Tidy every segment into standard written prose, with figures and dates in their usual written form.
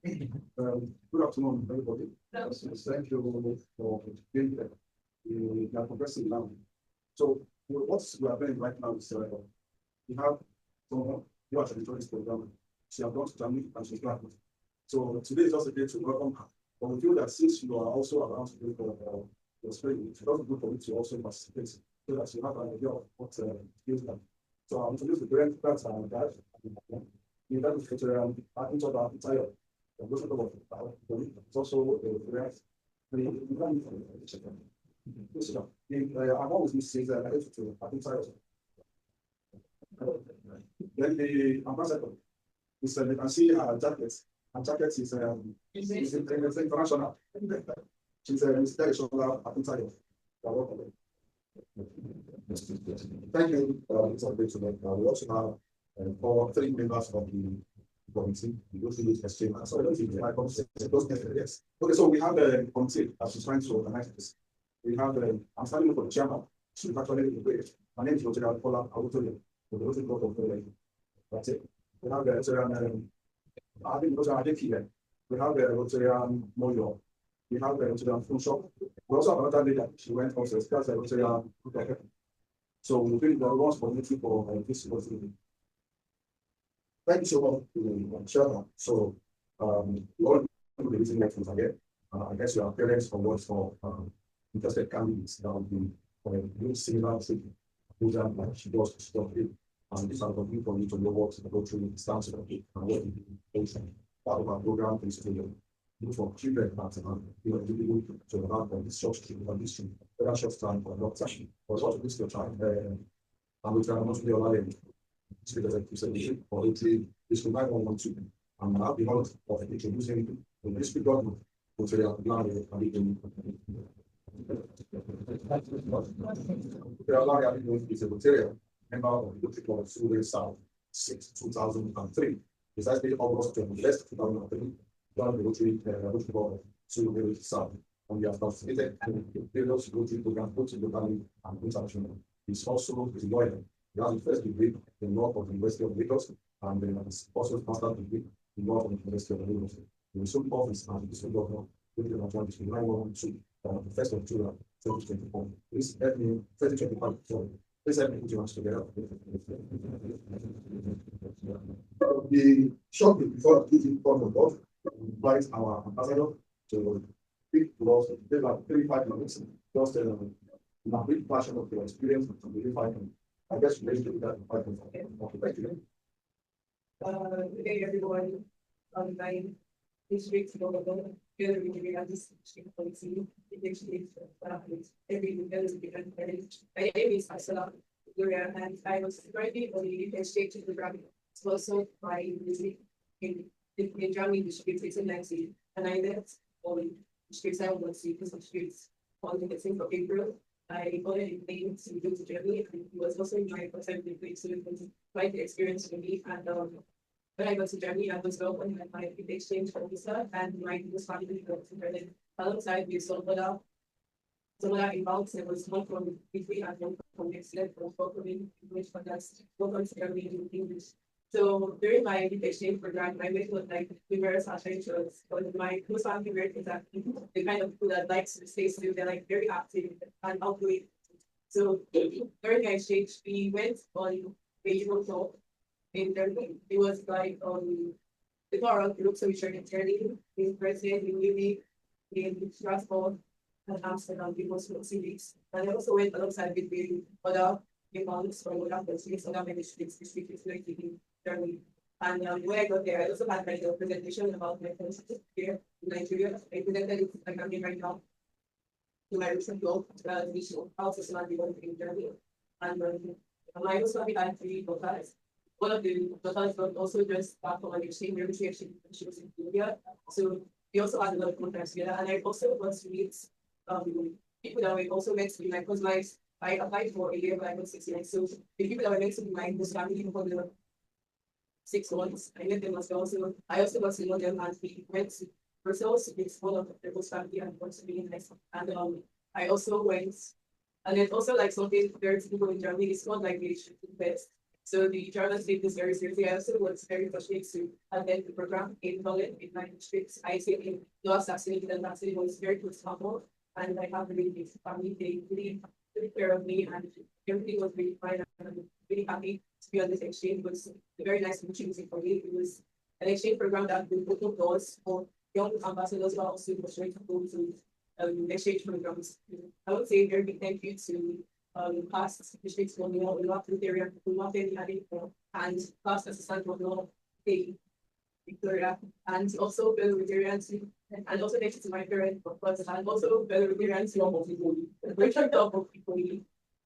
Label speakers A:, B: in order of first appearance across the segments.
A: Good afternoon, everybody. Thank you for being here. We are progressing now. So what we are doing right now is we have someone who has joined this program. She has gone to Germany and she's back. So today is just a day to welcome her. But we feel that since you are also around to do for your spirit, it's also good for you to also participate so that you have an idea of what feels like. So I'm introduce the parent that and dad. The dad is Rotarian Akintayo. It's also I've always been saying that I have to Akintayo. Then the ambassador is you can see her jacket. Her jacket is international. She's Mr. Jadesola Akintayo. Thank you. It's a great event. We also have for 3 members of the committee, the Youth Exchange. So I don't think my committee. Yes. Okay, so we have a committee that is trying to organize this. We have I'm standing for the chairman. She's actually great. My name is Jadesola Gloria Akintayo. The Rotary Youth Exchange. That's it. We have Rotarian. I think Rotarian here. We have Rotarian Moyo. We have Rotarian Full Shop. We also have another lady. She went also as Rotarian. So we think that was community for this opportunity. Thank you so much to Chairman. So all the reason that we again, I guess you are parents for what for interested candidates that will be doing similar program like she does stuff it. And this is for you to know what the Rotary stands for and what it is. Part of our program is to look for children that really to have this short condition, very short time or not time. But also this your time and we can not be allowed because like you said, for this will not want to and I'll be out of introducing the district government to the Lanre Adedoyin. Lanre Adedoyin is a Rotarian member of the Rotary of Surrey South since 2003. Precisely August 21st, 2003, joined the Rotary of Surrey South. And we have participated in various Rotary programs both locally and internationally. He's also a lawyer. He has a first degree in law from the University of Lagos and then also a master's degree in law from the University of Lagos. He was soon office as the district governor with the Rotary Youth 9112 on the 1st of July 2024. Please help me 2025. Sorry. Please help me put your hands together. The short before the DG Rotarian invite our ambassador to speak to us in about 35 minutes. Just a brief version of your experience and 35 minutes. I guess you do that in 5 minutes. Okay, thank you.
B: Good day, everyone. My district governor, together with the district policy, every my name is Jadesola Gloria, and I was currently on the Youth Exchange Program. It's also my music in Germany district 1890, and I left on district 712 because of streets on the 10th of April. I got an plane to go to Germany, and it was also my first time in so it was quite the experience for me. And when I got to Germany, I was welcomed by my exchange officer and my family got to Berlin. Alongside with some other involved, there was one from Italy and one from Excellent for welcoming English for that. Welcome to Germany in English. So during my exchange program, I met with like numerous adventures. But my most family is that the kind of people that likes to stay still, they're like very active and outgoing. So during my exchange, we went on a Europe tour in Germany. It was like the tour around Europe, so we shared in Germany, in Brazil, in Munich, in Strasbourg, and Amsterdam, the most cities. And I also went alongside with the other months from other countries, other ministries, districts, like in Germany. And when I got there, I also had my presentation about my friendship here in Nigeria. I presented it like I'm doing right now to my recent blog, also surrounding in Germany. And I also had 3 daughters. One of the daughters was also just back from an exchange, she was in India. So we also had a lot of contacts together. And I also got to meet people that were also meant to be like, because I applied for a year, but I got 6 years. So the people that were meant to be my host family for the 6 months, I met them as well. So I also got to know them, and we went to Brussels with one of the host family and got to be nice. And I also went, and then also like something very typical in Germany, it's not like they should invest. So the journalists take this very seriously. I also was very fortunate to attend the program in Berlin in my district. I say in North Saxony, and that city was very close to my home. And I have a really big family. They really took care of me, and everything was really fine. And I'm really happy to be on this exchange. It was a very nice opportunity for me. It was an exchange program that will open doors for young ambassadors, but also for sure to go to exchange programs. I would say a very big thank you to past districts on the Rotarian Femi Adenekan and past assistant on the Victoria, and also fellow Rotarians, and also thank you to my parents, of course, and also fellow Rotarians of people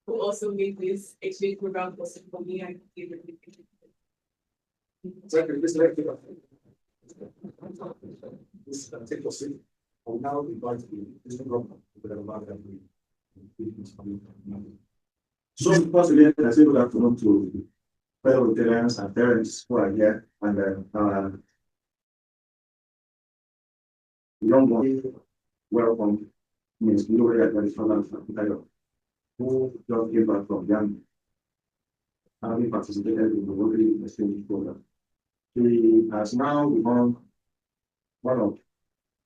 B: who also made this exchange program possible for me. And
A: this take your seat. I will now invite the district governor to the So, first again, I say good afternoon to fellow Rotarians and parents who are here, and young ones. Welcome Ms. Gloria Akintayo, who just came back from Ghana, having participated in the Rotary Youth Exchange Program. She has now become one of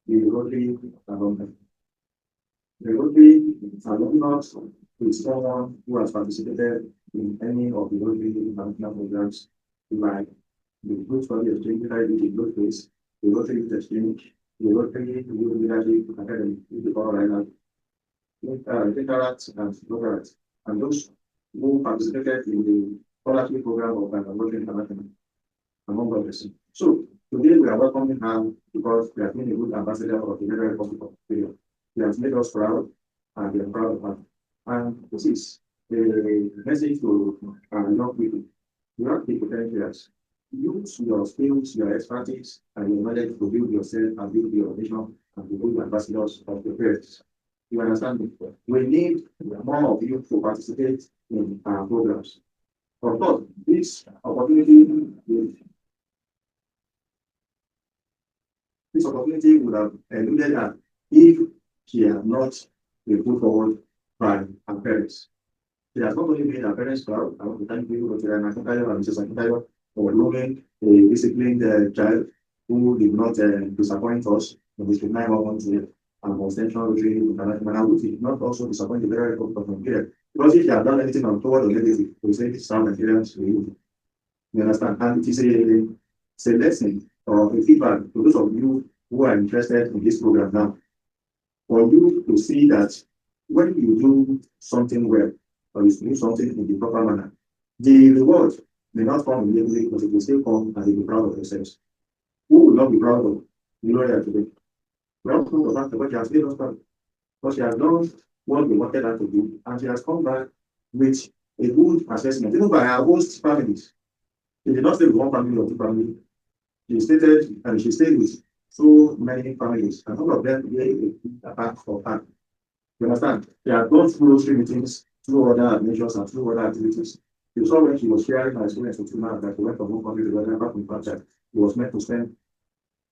A: the Rotary alumni. The Rotary alumni is someone who has participated in any of the Rotary international programs, like the Good Study Exchange, the Good Place, the Rotary Youth Exchange, the Rotary Youth Leadership Academy, the Carolina, Interact and Rotaract, and those who participated in the scholarship program of Rotary International, among others. So today we are welcoming her because we have been a good ambassador of the Federal Republic of Nigeria. She has made us proud, and we are proud of her. And this is a message to young people. You have the potentials. Use your skills, your expertise, and your knowledge to build yourself and build your nation and to build ambassadors of your parents. You understand me? We need more of you to participate in our programs. Of course, this opportunity would have eluded her if she had not been put forward by her parents. She has not only made her parents proud. I want to thank you, Rotarian Akintayo and Mrs. Akintayo, for grooming a disciplined child who did not disappoint us in this 911 and extension Rotary International, which did not also disappoint the Federal Republic of Nigeria. Because if she had done anything untoward or negative, we say it's some Nigerians to you. You understand? And it is a lesson or a feedback to those of you who are interested in this program now. For you to see that when you do something well, or you do something in the proper manner, the reward may not come immediately, but it will still come and you'll be proud of yourselves. Who will not be proud of Gloria today? We are proud of her, but she has made us proud. But she has done what we wanted her to do, and she has come back with a good assessment, even by her host families. She did not stay with one family or two families. She stated, and she stayed with so many families, and all of them gave a back for her. You understand? They have gone through Rotary meetings, through other measures, and through other activities. You saw when she was sharing her experience with Tuna that she went from one country to another back in fact that he was meant to spend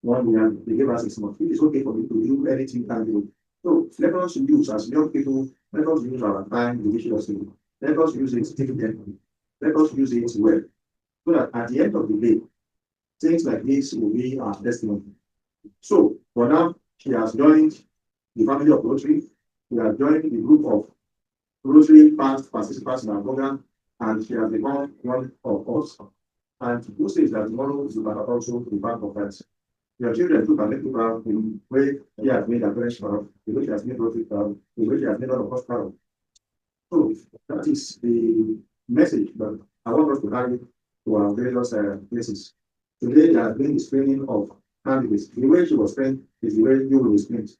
A: 1 year. They gave us 6 months. It is okay for you to do anything can do. So let us use as young people, let us use our time judiciously. Let us use it diligently. Let us use it well. So that at the end of the day, things like this will be our testimony. So for now, she has joined the family of Rotary. She has joined the group of Rotary past participants in our program, and she has become one of us. And who says that tomorrow you can also be part of that? Your children too can make you proud in the way she has made her parents proud, the way she has made Rotary proud, the way she has made all of us proud. So that is the message that I want us to carry to our various places. Today there has been the screening of candidates. The way she was trained is the way you will be screened.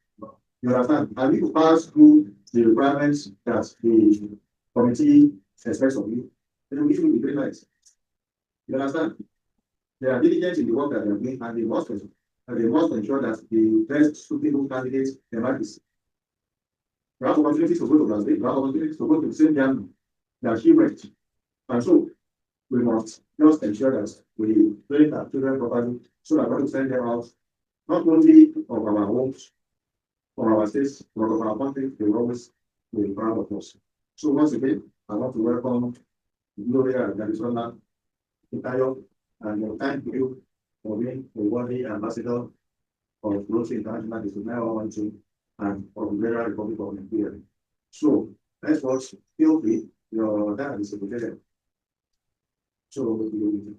A: You understand? And you pass through the requirements that the committee expects of you, then we will be very nice. You understand? They are diligent in the work that they are doing, and they must ensure that the best suitable candidates emerge. We have opportunities to go to Brazil, we have opportunities to go to the same Ghana that she went. And so we must just ensure that we train our children properly so that when we send them out, not only of our homes, of our states, but of our country, they will always be proud of us. So once again, I want to welcome Gloria Jadesola Akintayo, and thank you for being a worthy ambassador of Rotary International District 9112 and of the Federal Republic of Nigeria. So let's watch. Feel free. Your dad is secretary. So you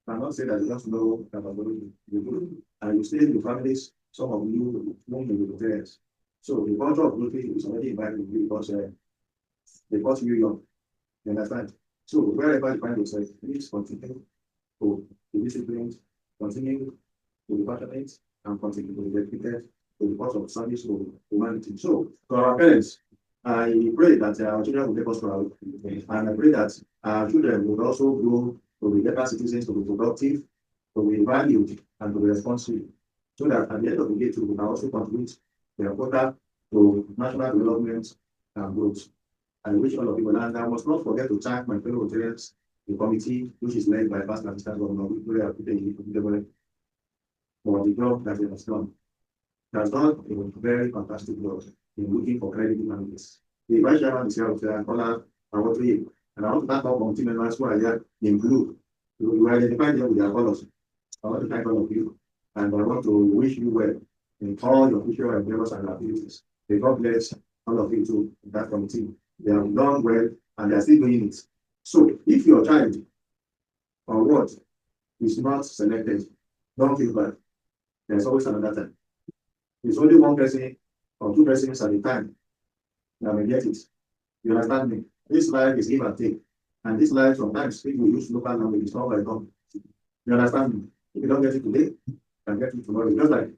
A: cannot say that you don't know about you do, and you stay in the families. Some of you won't be vegetarians. So the culture of Rotary is already invited you because they got you young. You understand? So wherever you find yourself, please continue to be disciplined, continue to be passionate, and continue to be dedicated to the cause of service to humanity. So, to our parents, I pray that our children will make us proud, and I pray that our children will also grow to be better citizens, to be productive, to be valued, and to be responsible, so that at the end of the day, too, we can also contribute their quota to national development and growth. I wish all of you well, and I must not forget to thank my fellow Rotarians, the committee, which is led by Past Assistant Governor Gloria Akintayo, for the job that they have done. It has done a very fantastic job in looking for credible managers. The vice chairman is here with Kola Awotri, and I want to thank all committee members who are here in blue. You identify them with their colors. I want to thank all of you, and I want to wish you well in all your future endeavors and activities. May God bless all of you too in that committee. They have done well and they are still doing it. So if your child or what is not selected, don't feel bad. There's always another time. It's only one person or two persons at a time that may get it. You understand me? This life is give and take. And this life sometimes people use local language, it's not by God. You understand me? If you don't get it today, you can get it tomorrow. Just like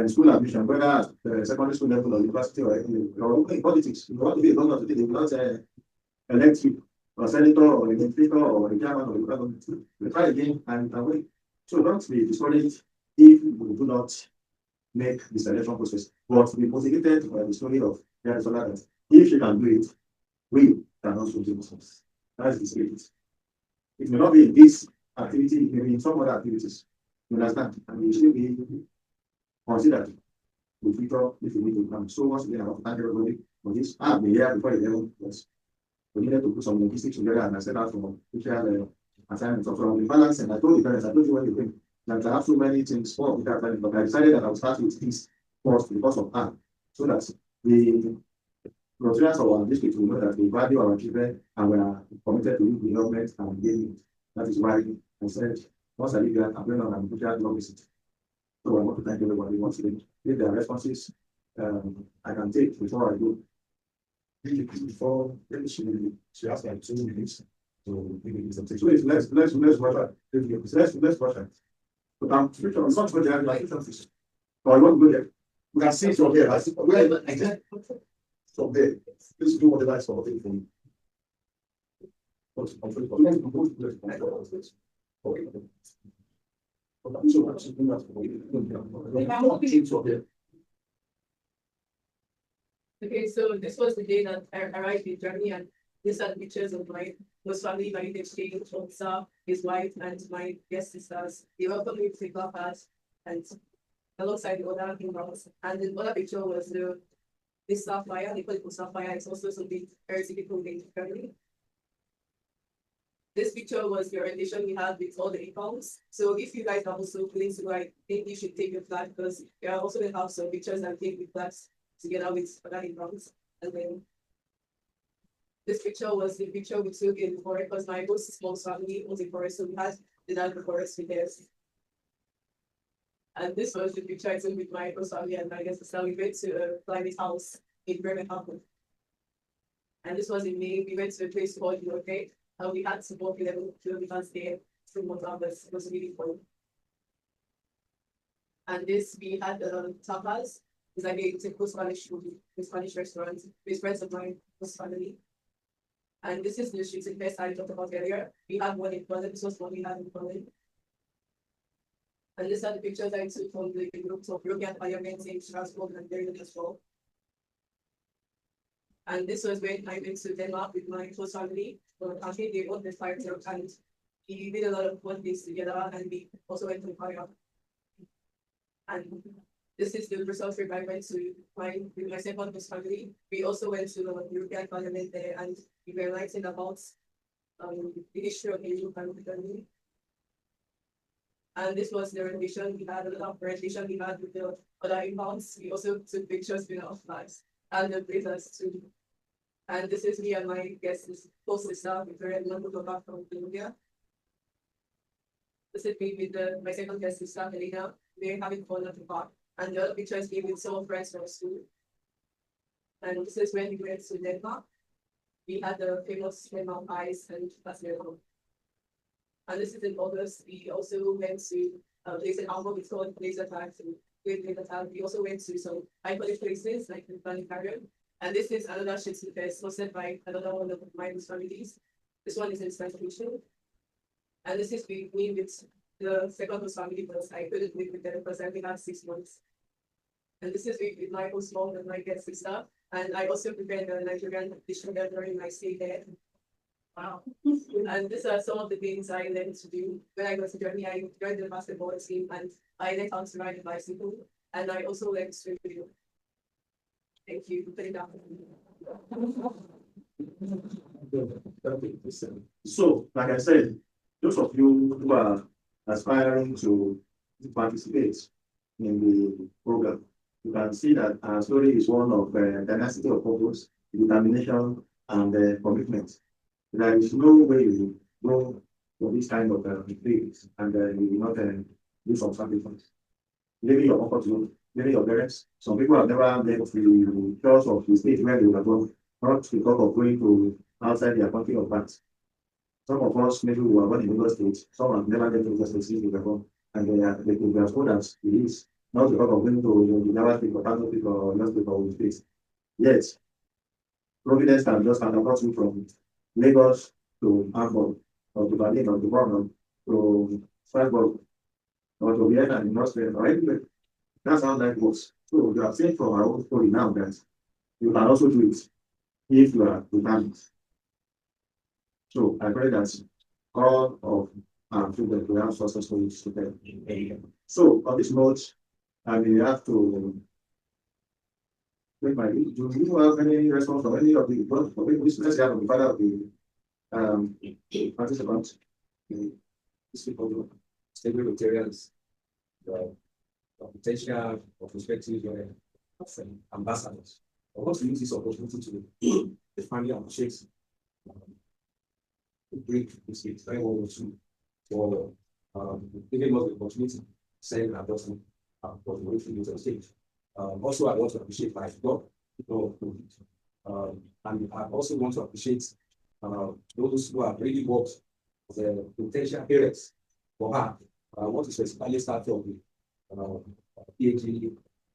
A: school admission, whether at secondary school level or university or anything, or in politics, if you want to be a doctor today, they will not elect you, or senator, or a legislator, or a chairman, or a government. You try again and wait. So don't be discouraged if you do not make the selection process. But be motivated by the story of Jadesola that if she can do it, we can also do it. That's the spirit. It may not be in this activity, it may be in some other activities. You understand? And you still be considered the future if you need to come. So once again, I want to thank everybody for this. I've been here before 11 years. We needed to put some logistics together and I set out from official assignments. So from the balance, and I told the parents, I told you when you came, that I have so many things for the planning, but I decided that I would start with this first because of time, so that the Rotarians of our district will know that we value our children and we are committed to development and engagement. That is why I said, once I leave here, I'm going on an official job visit. So I want to thank everybody once again. If there are responses I can take before I go. Before she asked like 2 minutes to give me something. So let's question. But I'm pretty sure it's not going to have like something. Or you want to go there? We can see it from here. From there. Please do whatever is for me.
B: Okay, so this was the day that I arrived in Germany, and these are pictures of my most family, my youth exchange officer, his wife, and my guest sisters. They welcomed me to the clubhouse and alongside the other in-laws. And the other picture was the sapphire, they call it sapphire. It's also something very typical in Germany. This picture was the orientation we had with all the incomes. So if you guys are also willing to, I think you should take your flag, because we are also going to have some pictures and take the flags together with other incomes. And then this picture was the picture we took in the forest, because my most small family owns a forest, so we had the land the forest with us. And this was the picture I took with my host family and my guest sister. We went to a private house in Birmingham. And this was in May. We went to a place called Jork, and we had to walk 11 kilometers there. 2 months hours. It was really fun. And this, we had tapas. It's like a typical Spanish food, a Spanish restaurant with friends of mine, was family. And this is the shooting fest I talked about earlier. We had one in Berlin. This was one we had in Berlin. And these are the pictures I took from the groups of European parliaments in Strasbourg and Berlin as well. And this was when I went to Denmark with my close family. I think they owned the fire truck, and we did a lot of fun things together, and we also went to fire. And this is the result trip I went to with my second close family. We also went to the European Parliament there, and we were writing about the history of the EU Parliament. And this was the rendition. We had a lot of rendition we had with the other inbounds. We also took pictures with our flags and the blazers too. And this is me and my guests, co-sister, Victoria Adedoyin from Colombia. This is me with my second guest sister, Helena. We're having fun at the park. And the other picture is me with some friends from school. And this is when we went to Denmark. We had the famous Denmark ice and Barcelona. And this is in August. We also went to a place in Hamburg. It's called Laser Tag. We also went to some iconic places like the planetarium. And this is another Shitsu Fest hosted by another one of my families. This one is in Station. And this is me with the second host family because I couldn't live with them because I only had 6 months. And this is with my host mom and my guest sister. And I also prepared the Nigerian dish during my stay there. Wow. And these are some of the things I learned to do. When I got to Germany, I joined the basketball team and I learned how to ride a bicycle. And I also learned to review. Thank you. Put it down.
A: So, like I said, those of you who are aspiring to participate in the program, you can see that our story is one of tenacity of purpose, determination, and commitment. There is no way you go for this kind of things and you will not do some sacrifice. Living your comfort zone, living your parents. Some people have never left the shores of the state where they were born, not because of going to outside their country of birth. Some of us maybe we were born in Lagos State, some have never left Lagos State since they were born, and they could be as old as it is, not because of going to the Never State or Kano State or Lagos State or State. Yet, Providence can just catapult you from Lagos to Hamburg, or to Berlin, or to Bonn, to Strasbourg, or to Vienna in Austria, or anywhere. That's how life works. So you are saying from our own story now that you can also do it if you are determined. So I pray that all of our children will have successful students. So on this note, I will have to make my do you have any response from any of the listeners here from the father of the participants?
C: These people, stable Rotarians, the potential or prospective ambassadors. I want to use this opportunity to the family appreciates great mistake, very well for giving us the opportunity to send our person for the Rotary Youth Exchange. Also, I want to appreciate my God, and I also want to appreciate those who have really worked as potential parents for her. I want to specifically start from the DG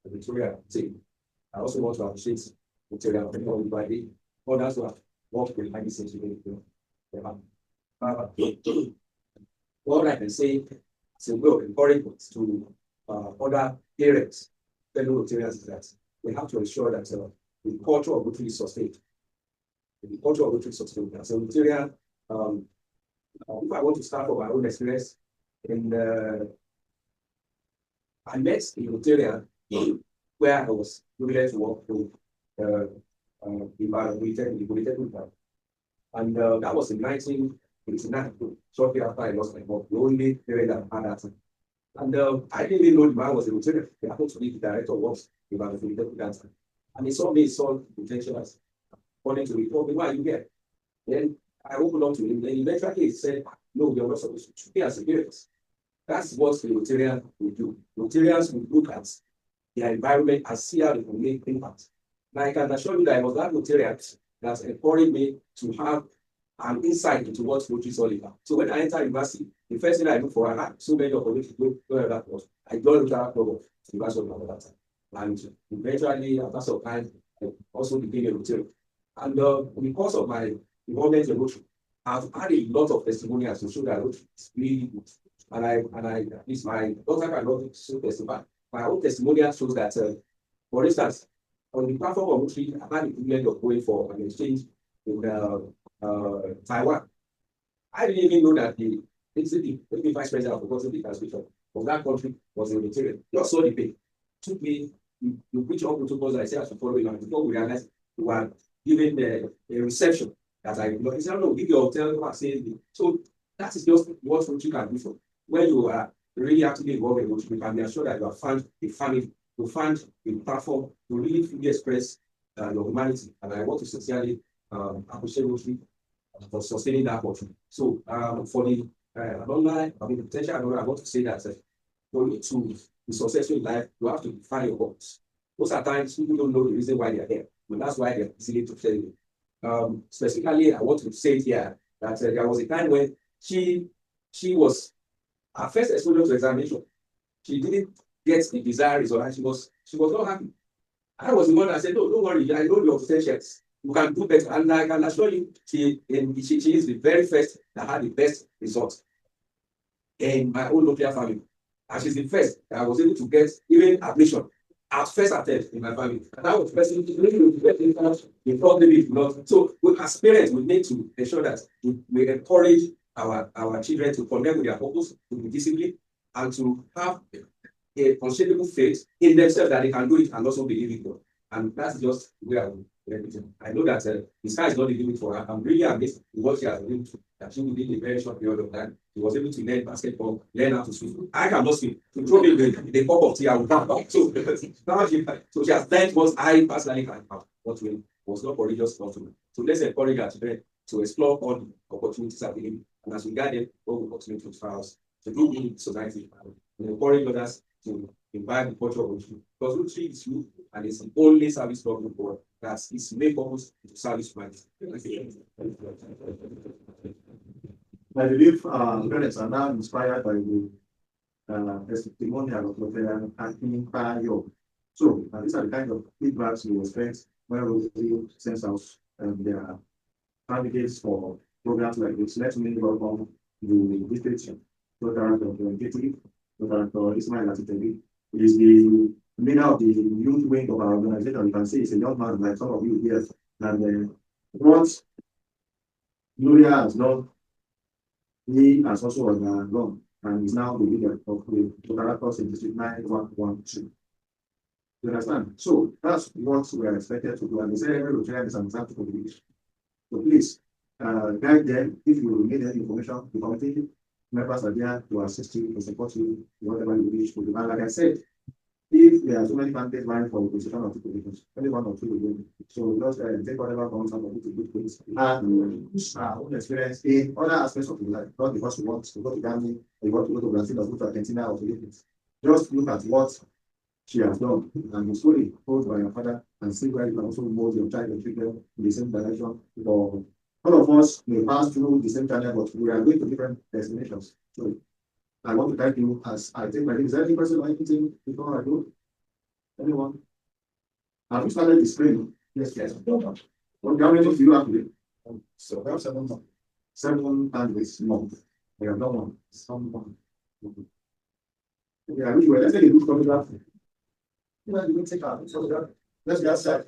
C: Rotarian team. I also want to appreciate Rotarian Femi Adenekan, others who have worked behind the scenes today. What I can say is a way of encouragement to other parents, fellow Rotarians, is that we have to ensure that the culture of Rotary is sustained. The culture of Rotary is sustained. As a Rotarian, if I want to start from my own experience, I met a Rotarian where I was privileged to work with the and that was in 1989, shortly after I lost my mom, the only parent that had that. And I didn't even know the man was a Rotarian. He happened to be the director of works about the dancer. And he saw me, saw potential as according to me, told me, why are you here? Then I opened up to him, and eventually he said, no, you're not supposed to be as a parent. That's what the Rotarian will do. Rotarians will look at their environment and see how they can make impact. Now I can assure you that I was that Rotarian that encouraged me to have an insight into what Rotary is all about. So when I entered university, the first thing I looked for, I had so many opportunities to go where that was. I joined Rotary Club of the University of that time. And eventually, after some time, I also became a Rotary. And because of my involvement in Rotary, I've had a lot of testimonials to show that Rotary is really good. And at least my daughter cannot so testify. My own testimonial shows that, for instance, on the platform of Rotary, I've had the privilege of going for an exchange in Taiwan. I didn't even know that the vice president of the Rotary transmission of that country was a Rotarian. Just saw the pay. Took me, you reach all protocols I said I should follow it, and before we realized we were given a reception that I he said, no, give your hotel, say. So that is just what you can do for when you are really actively involved in Rotary, you can be assured that you have found a family, you found a platform to really fully express your humanity. And I want to sincerely appreciate Rotary for sustaining that opportunity. So for the alumni, I mean, potential alumni, I want to say that for you to be successful in life, you have to define your goals. Most of the times, people don't know the reason why they are here, but that's why they're easily to tell you. Specifically, I want to say here that there was a time when she was her first exposure to examination. She didn't get the desired result, and she was not happy. I was the one that said, no, don't worry, I know your potentials. You can do better. And I can assure you, she is the very first that had the best results in my own nuclear family. And she's the first that I was able to get even admission at first attempt in my family. And I was person the problem is not. So as parents, we need to ensure that we encourage our children to connect with their purpose, to be disciplined, and to have a unshakable faith in themselves that they can do it and also believe in God. And that's just where I know that the sky is not the limit for her. I'm really amazed with what she has been through. That she within a very short period of time, she was able to learn basketball, learn how to swim. I cannot swim. To throw me the cup of tea, I will come back. So now she has learned what I personally can have. What was not courageous not to. So let's encourage our children to explore all the opportunities available. And as we guide them, all the opportunities for us to do in society and encourage others to imbibe the culture of Rotary. Because Rotary is youth and it's the only service program for that's its main purpose to service humanity.
A: I believe parents are now inspired by the testimonial of Rotarian Akintayo. So these are the kind of feedbacks we expect when Rotary sends out their candidates for programs like this. Let me welcome the district Rotarian Dr. Ismail Adedoyin. He is the leader of the youth wing of our organization. You can see he's a young man like some of you here. And what Gloria has done, he has also done, and is now the leader of the Rotary in District 9112. You understand? So that's what we are expected to do. And they say every Rotarian is an example for the village. So please guide them if you need any information. The committee members are there to assist you, to support you, whatever you wish to do. And like I said, if there are so many candidates vying for the position of 2 positions, only 1 or 2 will win. So just take whatever comes out of it to good things. And our own experience in other aspects of the life, not because we want to go to Ghana, we want to go to Brazil or go to Argentina or to Egypt. Just look at what she has done and be fully told by your father and see where you can also mold your child and children in the same direction. For all of us may pass through the same channel, but we are going to different destinations. So I want to thank you as I take my leave. Is there any person or anything before I go? Anyone? Have you started the screen? Yes. What how many do you have today? So we have 7 months. 7 candidates month. We have no one. Someone. Yeah, we were. Let's take a good photograph. You know, you can take a photograph. Let's get outside.